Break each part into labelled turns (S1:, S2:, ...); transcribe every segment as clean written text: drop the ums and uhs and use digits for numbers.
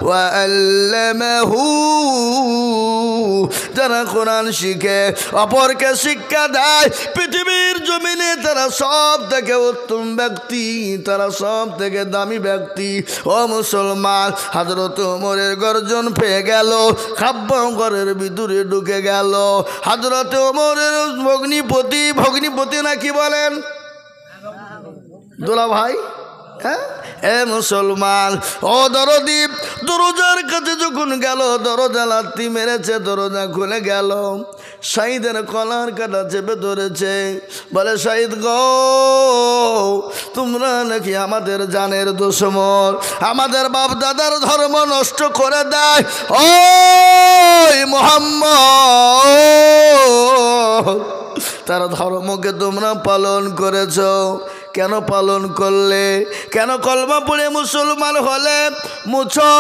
S1: ওয়া আল্লামাহু যারা কোরআন শিখে অপরকে শিক্ষা দেয় পৃথিবীর জমিনে তারা সব থেকে উত্তম ব্যক্তি, তারা সব থেকে দামি ব্যক্তি। ও মুসলমান, হযরত ওমরের গর্জন পেয়ে গেল, কাব্য ঘরের ভিতরে ঢুকে গেল। হযরত ওমরের ভগ্নিপতি নাকি বলেন দোলা ভাই, হ্যাঁ এ মুসলমান ও দরদি, দরজার কাছে যখন গেল, দরজা লাথি মেরেছে, দরজা খুলে গেল। শহীদের কলার কাটা চেপে ধরেছে, বলে শহীদ গো, তোমরা নাকি আমাদের জানের দুশমন, আমাদের বাপ দাদার ধর্ম নষ্ট করে দেয়। ও মুহাম্মদ, তার ধর্মকে তোমরা পালন করেছ, কেন পালন করলে? কেন কলমা পড়ে মুসলমান হলে মুছো?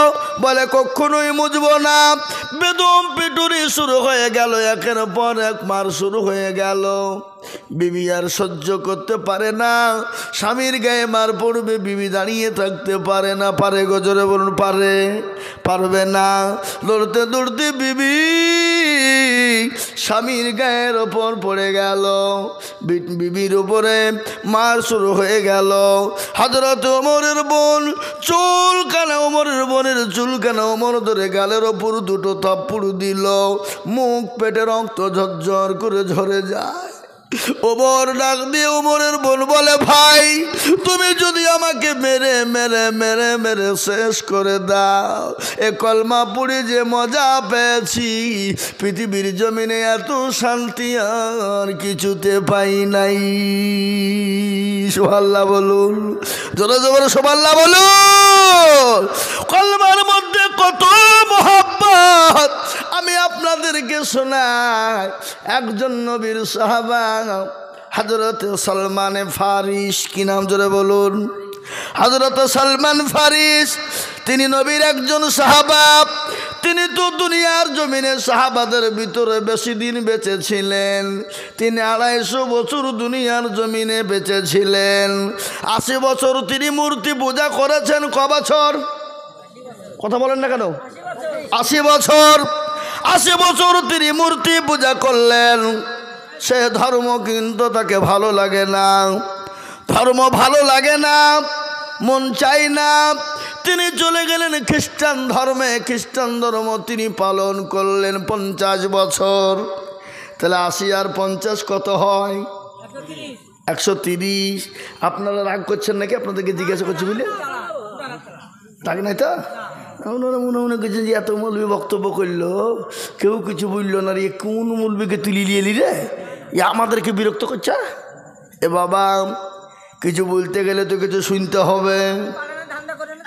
S1: বলে কখনোই মুছব না। বেদম পিটুরি শুরু হয়ে গেল, একের পর এক মার শুরু হয়ে গেল। বিবি আর সহ্য করতে পারে না, স্বামীর গায়ে মার পড়বে, বিবি দাঁড়িয়ে থাকতে পারে না। পারে গজরে বলুন, পারবে না। দৌড়তে দৌড়তে বিবি স্বামীর গায়ের ওপর পড়ে গেল, বিবির উপরে মার শুরু হয়ে গেল। হযরত ওমরের বোন চুলকানা, ওমরের বোনের চুলকানা ওমর ধরে গালের ওপর দুটো থাপ্পড় দিল, মুখ পেটে রক্ত ঝরঝর করে ঝরে যায়। ওমর ডাক দিয়ে ওমরের বোন বলে, ভাই তুমি যদি আমাকে মেরে মেরে মেরে মেরে শেষ করে দাও, এ কলমা পুড়ি যে মজা পেয়েছি, পৃথিবীর জমিনে এত শান্তি আর কিছুতে পাই নাই। সুবহানাল্লাহ বলুন, জোরে জোরে সুবহানাল্লাহ বলুন। কলমার মধ্যে কত মহব্বত আমি আপনাদেরকে শোনাই। একজন নবীর সাহাবা হযরত সলমান ফারিস, কি নাম জোরে বলুন? হযরত সলমান ফারিস, তিনি নবীর একজন সাহাবা। তিনি তো দুনিয়ার জমিনে সাহাবাদের ভিতরে বেশি দিন বেঁচে ছিলেন। তিনি 250 বছর দুনিয়ার জমিনে বেঁচে ছিলেন। 80 বছর তিনি মূর্তি পূজা করেছেন। ক বছর? কথা বলেন না কেন? 80 বছর। 80 বছর তিনি মূর্তি পূজা করলেন। সে ধর্ম কিন্তু তাকে ভালো লাগে না, ধর্ম ভালো লাগে না, মন চাই না। তিনি চলে গেলেন খ্রিস্টান ধর্মে। খ্রিস্টান ধর্ম তিনি পালন করলেন 50 বছর। তাহলে 80 আর 50 কত হয়? 130। আপনারা রাগ করছেন নাকি? আপনাদেরকে জিজ্ঞাসা করছি বুঝলে? রাগ নাই তো? ওনারা মনে মনে করছেন যে এত মৌলবি বক্তব্য করলো, কেউ কিছু বলল না রে, কোন মৌলবিকে তুলি নিয়ে এলি রে, আমাদেরকে বিরক্ত করছে। এ বাবা, কিছু বলতে গেলে তো কিছু শুনতে হবে,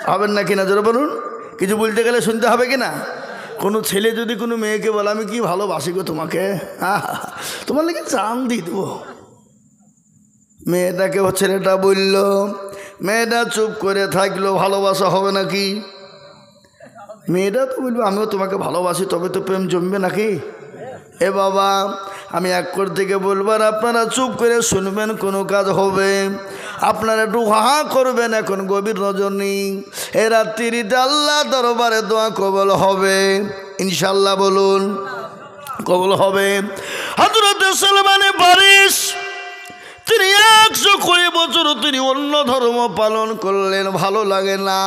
S1: হবেন না কিনা জোরে বলুন? কিছু বলতে গেলে শুনতে হবে কিনা? কোনো ছেলে যদি কোনো মেয়েকে বলে আমি কি ভালোবাসি গো তোমাকে, তোমার লাগে চান দিয়ে দেবো, মেয়েটাকে ছেলেটা বলল, মেয়েটা চুপ করে থাকলো, ভালোবাসা হবে নাকি? মেয়েটা তো বলবে আমিও তোমাকে ভালোবাসি, তবে তো প্রেম জমবে নাকি? এ বাবা, আমি এক করে থেকে বলবার আপনারা চুপ করে শুনবেন, কোনো কাজ হবে? আপনারা একটু হা করবেন। এখন গভীর রজনী, এ রাত্রিতে আল্লাহ দরবারে দোয়া কবুল হবে ইনশাল্লাহ। বলুন কবুল হবে। হযরত সলমান ফারিস তিনি 120 বছর তিনি অন্য ধর্ম পালন করলেন, ভালো লাগে না।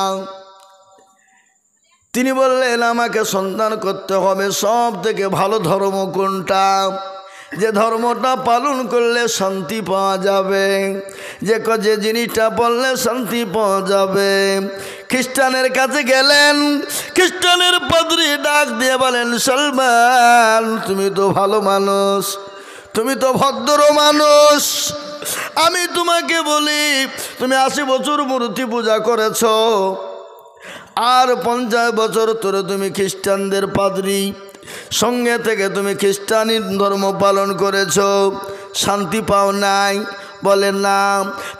S1: তিনি বললেন আমাকে সন্ধান করতে হবে সব থেকে ভালো ধর্ম কোনটা, যে ধর্মটা পালন করলে শান্তি পাওয়া যাবে, যে জিনিসটা বললে শান্তি পাওয়া যাবে। খ্রিস্টানের কাছে গেলেন। খ্রিস্টানের পাদ্রী ডাক দিয়ে বলেন, সলমান তুমি তো ভালো মানুষ, তুমি তো ভদ্র মানুষ, আমি তোমাকে বলি তুমি 80 বছর মূর্তি পূজা করেছ, আর 50 বছর ধরে তুমি খ্রিস্টানদের পাদ্রী সঙ্গে থেকে তুমি খ্রিস্টানি ধর্ম পালন করেছ, শান্তি পাও নাই। বলে না।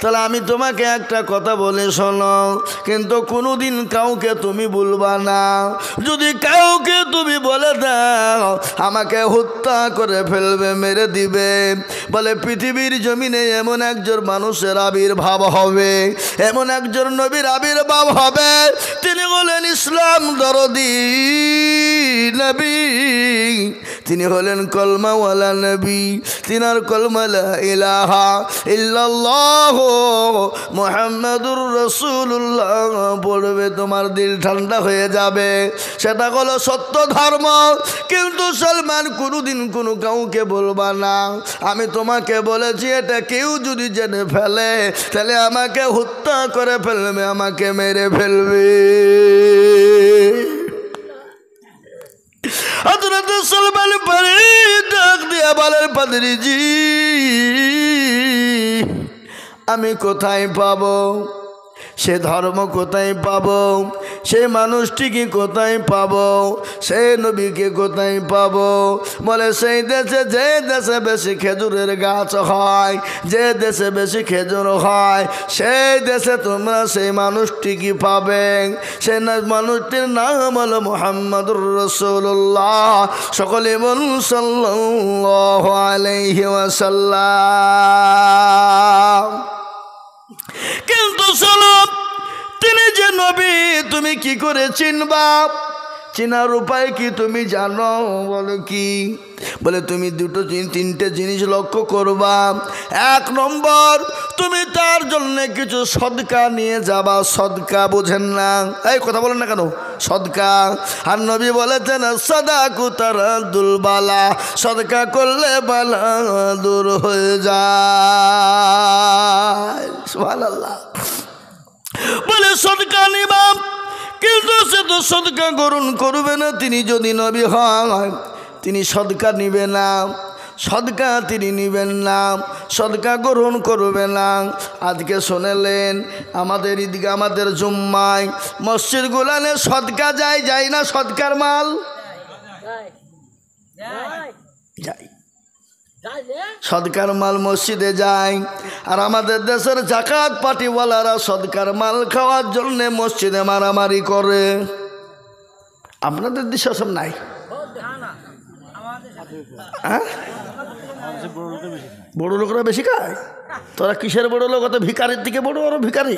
S1: তাহলে আমি তোমাকে একটা কথা বলে শোনো, কিন্তু কোনোদিন কাউকে তুমি বলবা না। যদি কাউকে তুমি বলে দাও আমাকে হত্যা করে ফেলবে, মেরে দিবে। বলে পৃথিবীর জমিনে এমন একজন মানুষের আবির্ভাব হবে, এমন একজন নবীর আবির্ভাব হবে, তিনি হলেন ইসলাম দরদি নবী, তিনি হলেন কলমাওয়ালা নবী। তিনার কলমা লা ইলাহা ইল্লাল্লাহ মুহাম্মাদুর রাসূলুল্লাহ পড়বে, তোমার দিল ঠান্ডা হয়ে যাবে। সেটা হলো সত্য ধর্ম। কিন্তু সলমান কোনোদিন কোনো কাউকে বলবা না। আমি তোমাকে বলেছি, এটা কেউ যদি জেনে ফেলে তাহলে আমাকে হত্যা করে ফেলবে, আমাকে মেরে ফেলবে। হযরত সলমান ফারসি ডাক দিয়ে বলেন, পাদ্রীজি আমি কোথায় পাবো সে ধর্ম, কোথায় পাবো সে মানুষটিকে, কোথায় পাবো সে নবীকে, কোথায় পাবো? বলে সেই দেশে, যে দেশে বেশি খেজুরের গাছ হয়, যে দেশে বেশি খেজুর হয়, সেই দেশে তোমরা সেই মানুষটিকে পাবে। সে মানুষটির নাম হলো মুহাম্মাদুর রাসূলুল্লাহ। সকলে বলুন সাল্লাল্লাহু আলাইহি ওয়াসাল্লাম। কিন্তু শোনো, তিনি যে নবী তুমি কি করে চিনবা? চেনার উপায় কি তুমি জানো? বলো কি? বলে তুমি দুটো তিনটে জিনিস লক্ষ্য করবা। এক নম্বর, তুমি তার জন্য কিছু সদকা নিয়ে যাবা। সদকা বোঝেন না? এই কথা বলেন না কেন? সদকা। আর নবী বলেছেন সাদাকু তারাদুল বালা, সদকা করলে বালা দূর হয়ে যায়। সুবহানাল্লাহ। বলে সদকা নিবা, কিন্তু সে তো সদকা গ্রহণ করবে না। তিনি যদি নবী হয় তিনি সদকা নিবে না, সদকা তিনি নিবেন না, সদকা গ্রহণ করবে না। আজকে শুনেলেন আমাদের ঈদগাহ, আমাদের জুম্মায় মসজিদ গুলানে সদকা যায়, যায় না? সদকার মাল যায়, সদকার মাল মসজিদে যায়। আর আমাদের দেশের জাকাত পার্টিওয়ালারা সদকার মাল খাওয়ার জন্য মসজিদে মারামারি করে। আপনাদের দেশে সব নাই? বড় লোকরা বেশি খায়। তোরা কিসের বড় লোক? অত ভিকারির দিকে বড়, আরো ভিকারি।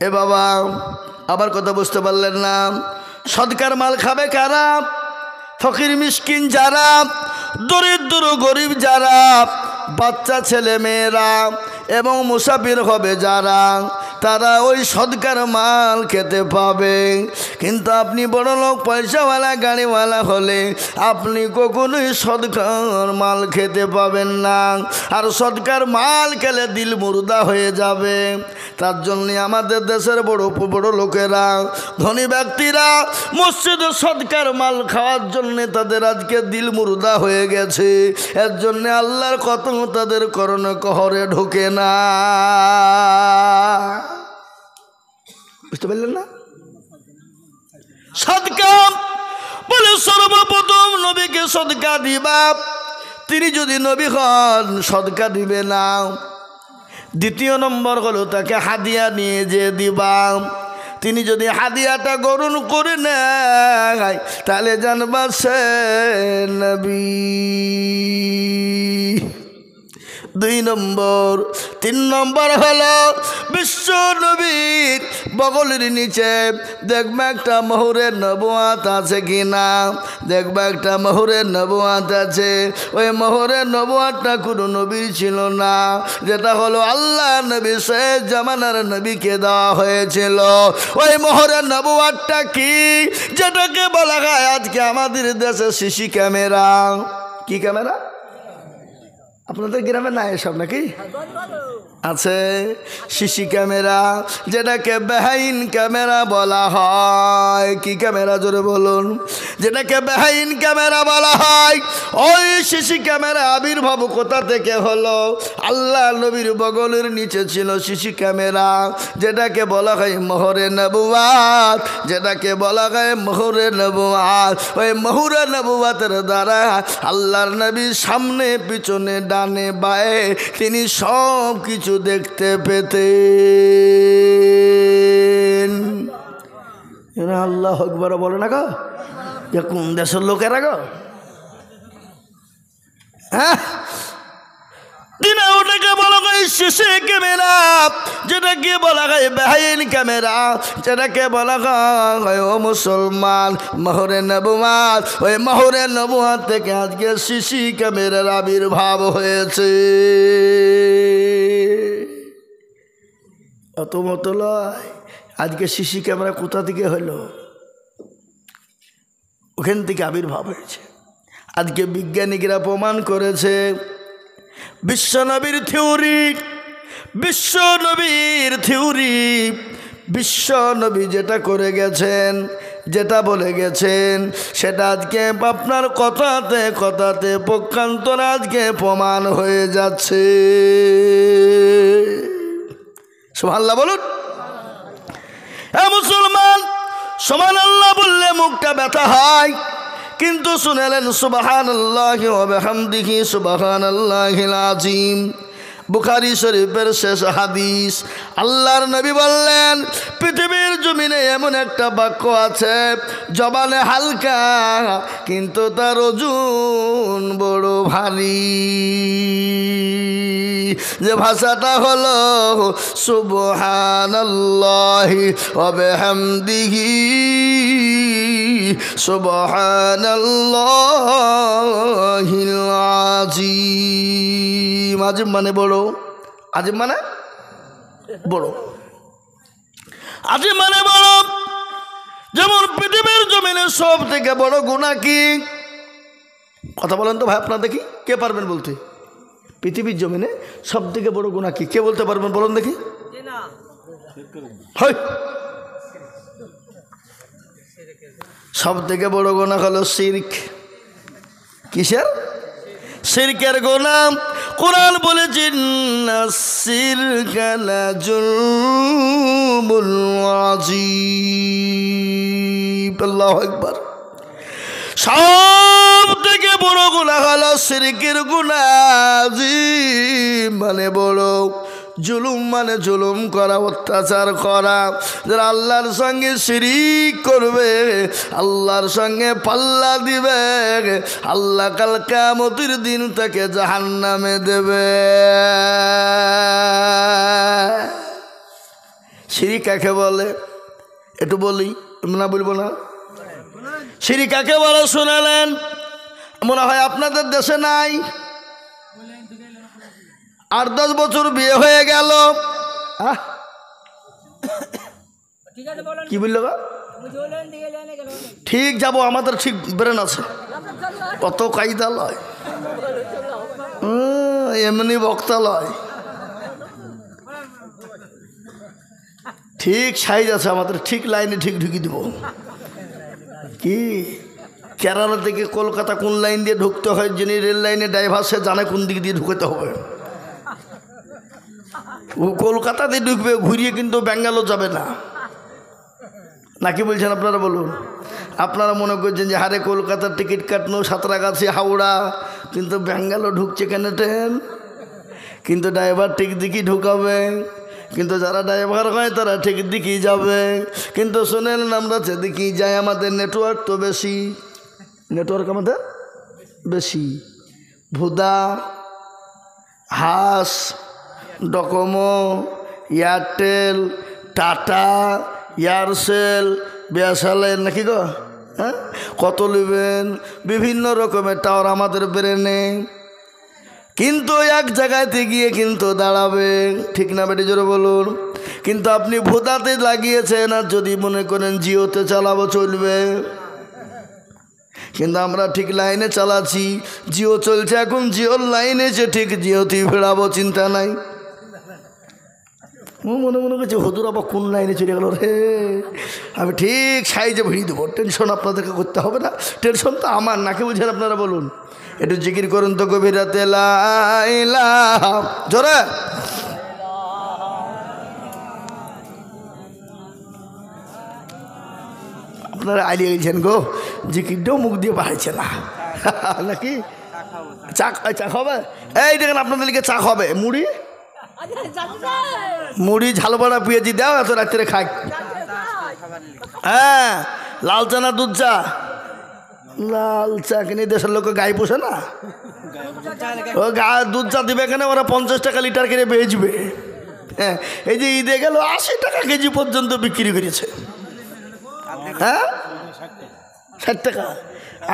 S1: এ বাবা, আবার কথা বুঝতে পারলেন না? সদকার মাল খাবে কারা? ফকির মিসকিন যারা, দরিদ্র গরিব যারা, বাচ্চা ছেলে মেয়েরা এবং মুসাফির হবে যারা, তারা ওই সদকার মাল খেতে পাবে। কিন্তু আপনি বড় লোক, পয়সাওয়ালা, গাড়িওয়ালা হলে আপনি কখনোই সদকার মাল খেতে পাবেন না। আর সদকার মাল খেলে দিল মুর্দা হয়ে যাবে। তার জন্যে আমাদের দেশের বড় বড় লোকেরা, ধনী ব্যক্তিরা মসজিদে সদকার মাল খাওয়ার জন্যে তাদের আজকে দিল মুর্দা হয়ে গেছে। এর জন্যে আল্লাহর কত তাদের করণে কহরে ঢোকে না। বুঝতে পারলেন না? সদকা বলে সর্বপ্রথম নবীকে সদকা দিবা। তিনি যদি নবী হন সদকা দিবে না। দ্বিতীয় নম্বর হলো তাকে হাদিয়া নিয়ে যে দিবা। তিনি যদি হাদিয়াটা গ্রহণ করে নেয় তাহলে জানবা সে নবী। 2 নম্বর। 3 নম্বর হলো বিশ্ব নবীর বগলের নিচে দেখবা একটা মোহরের নবুয়াত আছে কিনা। দেখবা একটা মোহরের নবুয়াত আছে। ওই মোহরের নবুয়াতটা কোনো নবীর ছিল না, যেটা হলো আল্লাহ নবী শেষ জামানার নবীকে দেওয়া হয়েছিল। ওই মোহরের নবুয়াতটা কি? যেটাকে বলা হয় আজকে আমাদের দেশে সিসি ক্যামেরা। কি ক্যামেরা? আপনাদের গ্রামে না এসব নাকি? আছে সিসি ক্যামেরা, যেটাকে বেআইন ক্যামেরা বলা হয়। কি ক্যামেরা? জোরে বলুন। যেটাকে বেআইন ক্যামেরা বলা হয়। ওই সিসি ক্যামেরা আবির্ভাব কোথা থেকে হলো? আল্লাহ নবীর বগলের নিচে ছিল সিসি ক্যামেরা, যেটাকে বলা হয় মোহরে নবুয়াত, যেটাকে বলা হয় মোহরে নবুয়াত। ওই মোহরে নবুয়াতের দ্বারা আল্লাহর নবীর সামনে পিছনে ডানে বায়ে তিনি সব কিছু দেখতে পেতেন। আল্লাহ আকবার বলে না গো, যে কোন দেশের লোকেরা গো? হ্যাঁ, ওটাকে বলা হয় সিসি ক্যামেরা, যেটাকে বলা হয় বেহাইন ক্যামেরা, যেটাকে বলা হয় ও মুসলমান মহরে নবুয়াত। ওই মহরে নবুয়াত থেকে আজকে সিসি ক্যামেরার আবির্ভাব হয়েছে। অত মত লয়, আজকে সিসি ক্যামেরা কোথা থেকে হলো? ওখান থেকে আবির্ভাব হয়েছে। আজকে বিজ্ঞানীরা প্রমাণ করেছে বিশ্বনবীর থিওরি, বিশ্বনবী যেটা করে গেছেন, যেটা বলে গেছেন, সেটা আজকে আপনার কথাতে পক্ষান্তরে আজকে প্রমাণ হয়ে যাচ্ছে। সুবহানাল্লাহ বলুন। এ মুসলমান, সুবহানাল্লাহ বললে মুখটা ব্যথা হয়, কিন্তু শুনেলেন সুবহানাল্লাহি ওয়া বিহামদিহি সুবহানাল্লাহিল আযীম। বুখারী শরীফের শেষ হাদিস, আল্লাহর নবী বললেন পৃথিবীর জমিনে এমন একটা বাক্য আছে, জবানে হালকা কিন্তু তার ওজন বড় ভারী। যে ভাষাটা হলো সুবহানাল্লাহি ওয়া বিহামদিহি সুবহানাল্লাহিল আযীম। আযীম মানে বড়, আযীম মানে বড়, আযীম মানে বড়। যেমন পৃথিবীর জমিনে সব থেকে বড় গুনাহ কি? কথা বলেন তো ভাই, আপনারা দেখি কে পারবেন বলতে? পৃথিবীর জমিনে সব থেকে বড় গুনাহ কি? কে বলতে পারবেন বলুন দেখি? সব থেকে বড় গুনাহ হলো শিরক। কিসের? শিরকের গুনাহ। কোরআন বলেছে শিরকা লাযুলমুল আযীম। আল্লাহু আকবার। সব থেকে বড় গুনাহ হলো শিরকের গুনাহ। আযীম মানে বড়, জুলুম মানে জুলুম করা, অত্যাচার করা। যারা আল্লাহর সঙ্গে শিরিক করবে, আল্লাহর সঙ্গে পাল্লা দিবে, আল্লাহ কাল কিয়ামতের দিন তাকে জাহান্নামে দেবে। শিরিক কাকে বলে একটু বলি, না বলবো না? শিরিক কাকে বলে শুনালেন? মনে হয় আপনাদের দেশে নাই। 8-10 বছর বিয়ে হয়ে গেল, কি বললো? ঠিক যাব, আমাদের ঠিক ব্রেন আছে, কত কায়দা লয়, এমনি বক্তা লয়, ঠিক সাইজ আছে আমাদের, ঠিক লাইনে ঠিক ঢুকিয়ে দেব। কি কেরালা থেকে কলকাতা কোন লাইন দিয়ে ঢুকতে হয়, যিনি রেল লাইনে ড্রাইভার সে জানে কোন দিক দিয়ে ঢুকতে হবে। ও কলকাতাতে ঢুকবে, ঘুরিয়ে কিন্তু ব্যাঙ্গালোর যাবে না। নাকি বলছেন আপনারা বলুন? আপনারা মনে করছেন যে হারে কলকাতার টিকিট কাটনো সাঁতরাগাছি হাওড়া, কিন্তু ব্যাঙ্গালোর ঢুকছে কেন ট্রেন? কিন্তু ড্রাইভার ঠিক দিকেই ঢুকাবে, কিন্তু যারা ড্রাইভার হয় তারা ঠিক দিকেই যাবে। কিন্তু শোনেন, আমরা যেদিকেই যাই আমাদের নেটওয়ার্ক তো বেশি, নেটওয়ার্ক আমাদের বেশি। ভুদা, হাস, ডকোমো, এয়ারটেল, টাটা, এয়ারসেল, বিএসএনএল নাকি গো, হ্যাঁ কত নেবেন? বিভিন্ন রকমের টাওয়ার আমাদের ব্রেনে, কিন্তু এক জায়গাতে গিয়ে কিন্তু দাঁড়াবে, ঠিক না বেটি জোরে বলুন? কিন্তু আপনি ভোদাতে লাগিয়েছেন, আর যদি মনে করেন জিওতে চালাবো চলবে, কিন্তু আমরা ঠিক লাইনে চালাচ্ছি। জিও চলছে এখন, জিওর লাইনে যে ঠিক জিওতেই ফেরাবো, চিন্তা নাই। মনে মনে করছে হুজুর আবার কোন লাইনে চলে গেল রে, আমি ঠিক সাইজে ভিড়িয়ে দেবো, টেনশন আপনাদেরকে করতে হবে না, টেনশন তো আমার। নাকি বুঝেন আপনারা বলুন? একটু জিকির করুন তো গভীর রাতে লা ইলাহা, জোরে। আপনারা আইলিয়ে গেছেন গো, জিকিরটাও মুখ দিয়ে বাড়াইছে না নাকি? চা চা খাবে? এই দেখেন আপনাদের লিখে চা খাবে, মুড়ি মুড়ি ঝাল বড়া পেঁয়াজি দাও, এত রাত্রে খাই। হ্যাঁ, লাল চা না দুধ চা? লাল চা কিনে দেশের লোক গাই পোষে না, ও দুধ চা দিবে এখানে, ওরা 50 টাকা লিটার কিনে বেচবে। হ্যাঁ, এই যে ঈদে গেল 80 টাকা কেজি পর্যন্ত বিক্রি করেছে। হ্যাঁ, 60 টাকা।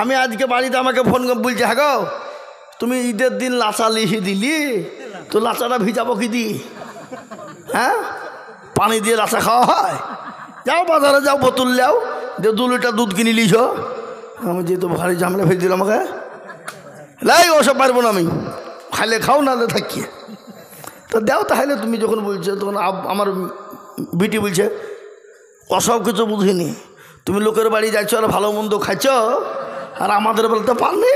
S1: আমি আজকে বাড়িতে আমাকে ফোন করে বলছি, হ্যাঁ গো তুমি ঈদের দিন লাচা লিখে দিলি, তো লাচাটা ভিজাবো কি দি? হ্যাঁ, পানি দিয়ে লাচা খাওয়া হয়? যাও বাজারে যাও, বোতল যাও, যে 2 লিটার দুধ কিনে লিছ। আমি যেহেতু ভারী ঝামেলা ফেলে দিল আমাকে, লাই ওসব পারবো না আমি, খাইলে খাও না থাকি। তো দাও তাহলে, তুমি যখন বলছো তখন আমার বিটি বলছে ওসব কিছু বুঝিনি, তুমি লোকের বাড়ি যাচ্ছ আর ভালো মন্দ খাচ্ছ, আর আমাদের বলতে পারনি।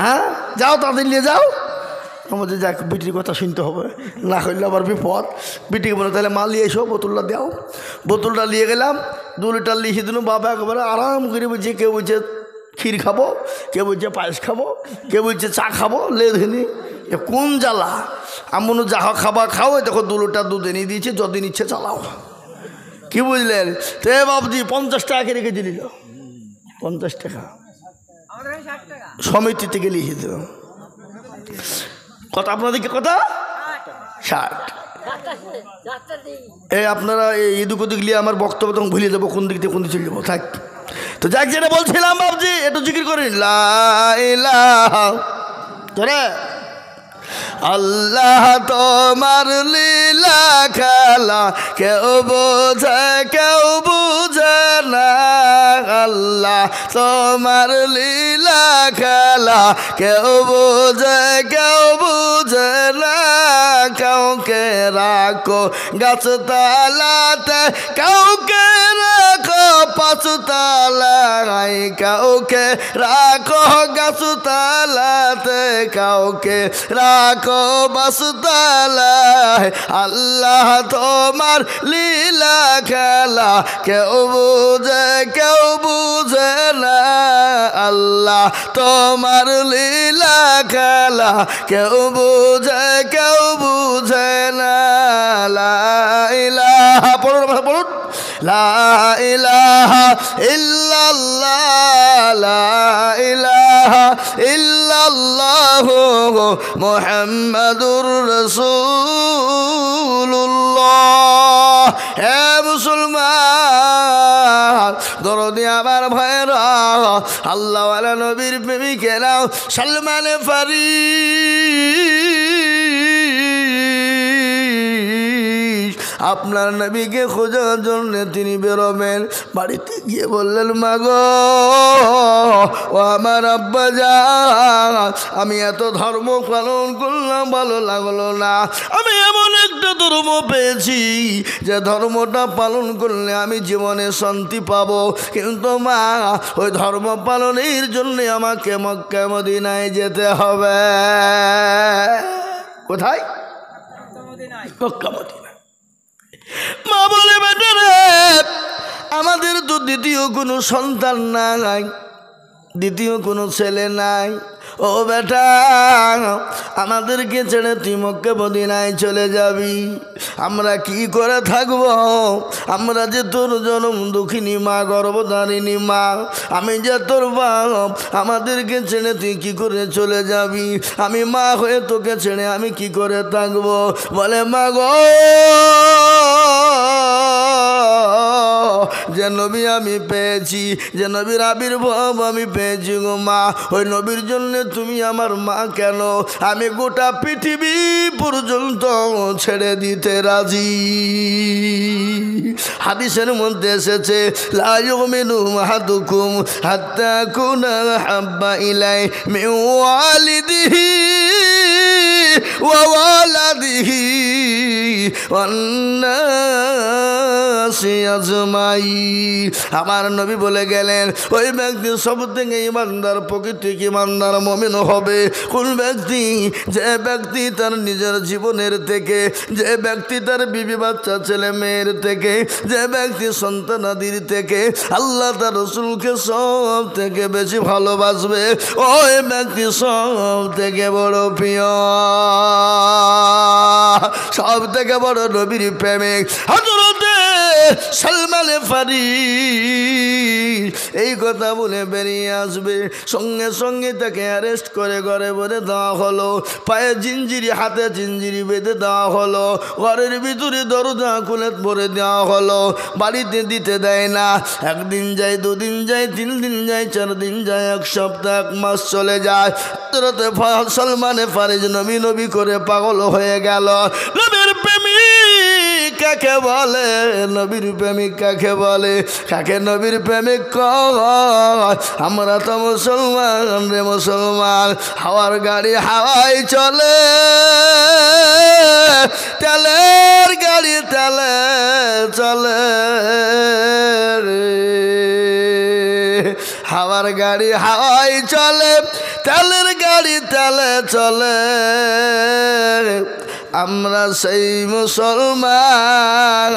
S1: হ্যাঁ, যাও তাদের নিয়ে যাও। আমাদের যাক বিটির কথা শুনতে হবে, না করলে আবার বিপদ। বিটিকে বলে তাহলে মা নিয়ে এসো, বোতলটা দাও। বোতলটা নিয়ে গেলাম, 2 লিটার লিখে দিল। বাবা একবারে আরাম করে বলছে, কেউ বলছে ক্ষীর খাবো, কেউ বলছে পায়েস খাবো, কেউ বলছে চা খাবো। লেধিনি কোন জ্বালা। আমি যা খাবা খাও, দেখো 2 লিটার দুধ এনে দিয়েছে, যদিন ইচ্ছে চালাও। কি বুঝলেন? তো বাবজি 50 টাকা করে রেখে দিল, 50 টাকা সমিতি থেকে লিখে দিল। কত আপনাদেরকে? কথা 60। এই আপনারা এদিক ওদিক নিয়ে আমার বক্তব্য তখন ভুলে যাবো, কোন দিক থেকে কোন দিকে চলে যাবো। থাক, তো যাক যেটা বলছিলাম বাবজি, একটু জিকির করেন লা ইলাহা তোরে। আল্লাহ তোমার লীলা খেলা কেউ বোঝে কেউ বুঝে না। আল্লাহ তোমার লীলা খেলা কেউ বোঝে কেউ বুঝে না। কাউকে রাখো গাছতলাতে, কাউকে রাখো পাঁচতলায়, কাউকে রাখো গাছতলাতে, কাউকে রাখো বাসতলায়। আল্লাহ তোমার লীলা খেলা কেউ বুঝে কেউ বুঝে না। আল্লাহ তোমার লীলা খেলা কেউ বুঝে কেউ বুঝে না। লা ইলাহা পড়ুন, পড়ুন, লা ইলাহা ইল্লাল্লাহ, লা ইলাহা ইল্লাল্লাহু মুহাম্মাদুর রাসূলুল্লাহ। হে মুসলমান দরদি আমার ভাইরা, আল্লাহ ওয়ালা নবীর প্রেমিকেরা, সালমান ফারিস আপনার নবীকে খোঁজার জন্য তিনি বেরোবেন। বাড়িতে গিয়ে বললেন, মা গো ও আমার আব্বা যান, আমি এত ধর্ম পালন করলাম ভালো লাগলো না। আমি এমন একটা ধর্ম পেয়েছি যে ধর্মটা পালন করলে আমি জীবনে শান্তি পাবো, কিন্তু মা ওই ধর্ম পালনের জন্য আমাকে মক্কা মদিনায় যেতে হবে। কোথায়? Mecca Medina. মা বলে, বেটা রে, আমাদের তো দ্বিতীয় কোনো সন্তান নাই, দ্বিতীয় কোনো ছেলে নাই। ও বেটা, আমাদেরকে ছেড়ে তুই মক্কা মদিনায় চলে যাবি, আমরা কি করে থাকব? আমরা যে তোর জনম দুঃখিনী মা, গর্ভধারিণী মা, আমি যে তোর বাপ, আমাদেরকে ছেড়ে তুই কি করে চলে যাবি? আমি মা হয়ে তোকে ছেড়ে আমি কি করে থাকবো? বলে, মা গো, যে নবী আমি পেয়েছি, যে নবীর আবির্ভাব আমি পেয়েছি গো মা, ওই নবীর জন্য তুমি আমার মা কেন? আমি গোটা পৃথিবী পর্যন্ত ছেড়ে দিতে রাজি। হাদিসের মধ্যে এসেছে, লা ইউমিনু আহাদুকুম হাত্তা কুনা হাব্বা ইলাই মিন ওয়ালিদিহি ওয়া ওয়ালাদিহি ওয়ান্নাসি আজমাইন। আমার নবী বলে গেলেন ওই ব্যক্তি সব থেকে ইমানদার, প্রকৃতিক ইমানদার মুমিন হবে কোন ব্যক্তি? যে ব্যক্তি তার নিজের জীবনের থেকে, যে ব্যক্তি তার বিবি বাচ্চা ছেলে মেয়ের থেকে, যে ব্যক্তি সন্তানাদির থেকে আল্লাহ তার রসুলকে সব থেকে বেশি ভালোবাসবে, ওই ব্যক্তি সব থেকে বড় প্রিয়, সব থেকে বড় নবীর প্রেমিক হযরতে সালমান ফারিস এই কথা বলে বেরিয়ে আসবে। সঙ্গে সঙ্গে তাকে অ্যারেস্ট করে ঘরে ভরে দেওয়া হলো, পায়ে জিঞ্জিরি হাতে জিঞ্জিরি বেঁধে দেওয়া হলো, ঘরের ভিতরে দরজা খুলে ভরে দেওয়া হলো, বাড়িতে দিতে দেয় না। একদিন যায়, দুদিন যায়, 3 দিন যায়, 4 দিন যায়, 1 সপ্তাহ 1 মাস চলে যায়। হযরতে সালমান ফারিস নবী নবী করে পাগল হয়ে গেল। নবীর প্রেমিক কাকে বলে? নবীর প্রেমিক কাকে বলে? কাকে নবীর প্রেমিক কয়? আমরা তো মুসলমান রে মুসলমান, হাওয়ার গাড়ি হাওয়ায় চলে, তেলের গাড়ি তেলে চলে রে, হাওয়ার গাড়ি হাওয়ায় চলে, তেলের গাড়ি তেলে চলে। আমরা সেই মুসলমান,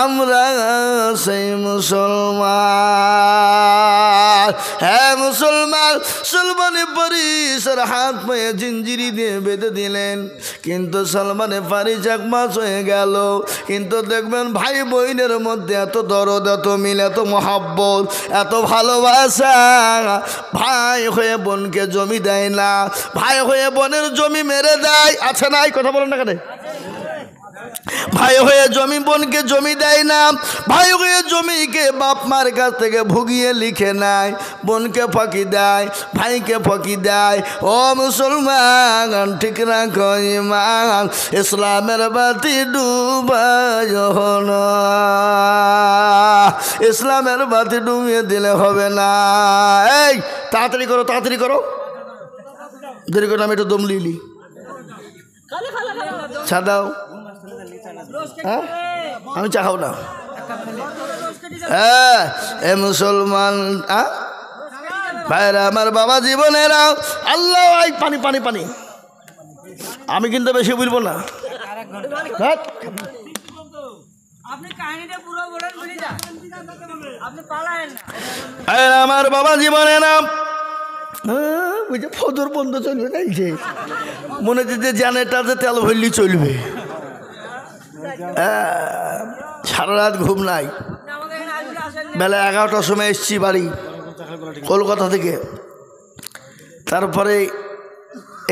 S1: আমরা সেই মুসলমান। হ্যাঁ মুসলমান। সালমান ফারিসের হাত পায়ে জিঞ্জিরি দিয়ে বেঁধে দিলেন, কিন্তু সালমান ফারিস 1 মাস হয়ে গেল, কিন্তু দেখবেন ভাই বোনের মধ্যে এত দরদ, এত মিল, এত মহাব্বত, এত ভালোবাসা। ভাই হয়ে বোনকে জমি দেয় না, ভাই হয়ে বোনের জমি মেরে দেয়। আছে নাই? কথা বলেন না কেন? ভাই হয়ে জমি বোনকে জমি দেয় না, ভাই হয়ে জমিকে বাপ মার কাছ থেকে ভুগিয়ে লিখে নেয়, বোনকে ফাঁকি দেয়, ভাইকে ফাঁকি দেয়। ও মুসলমান ঠিক রাখো ঈমান, ইসলামের বাতি ডুবায় না, ইসলামের বাতি ডুবিয়ে দিলে হবে না। এই তাড়াতাড়ি করো, তাড়াতাড়ি করো, দেরি করে আমি একটু দম লিলি চা দাও। হ্যাঁ আমি চা খাও না। হ্যাঁ এ মুসলমান ভাইরা আমার, বাবা জীবনেরা, আল্লাহ পানি পানি পানি, আমি কিন্তু বেশি বলবো না। আমার বাবা জীবনেরা ফজর বন্ধ চলবে তাইছে, মনে হচ্ছে জানেটাতে তেল ভরলি চলবে। সারা রাত ঘুম নাই, বেলা 11টার সময় এসছি বাড়ি কলকাতা থেকে, তারপরে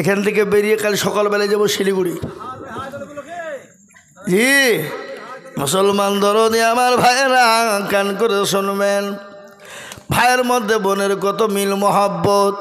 S1: এখান থেকে বেরিয়ে কাল সকালবেলায় যাবো শিলিগুড়ি। জি মুসলমান দরদি আমার ভাইয়েরা কান করে শুনবেন, ভাইয়ের মধ্যে বোনের কত মিল মহাব্বত।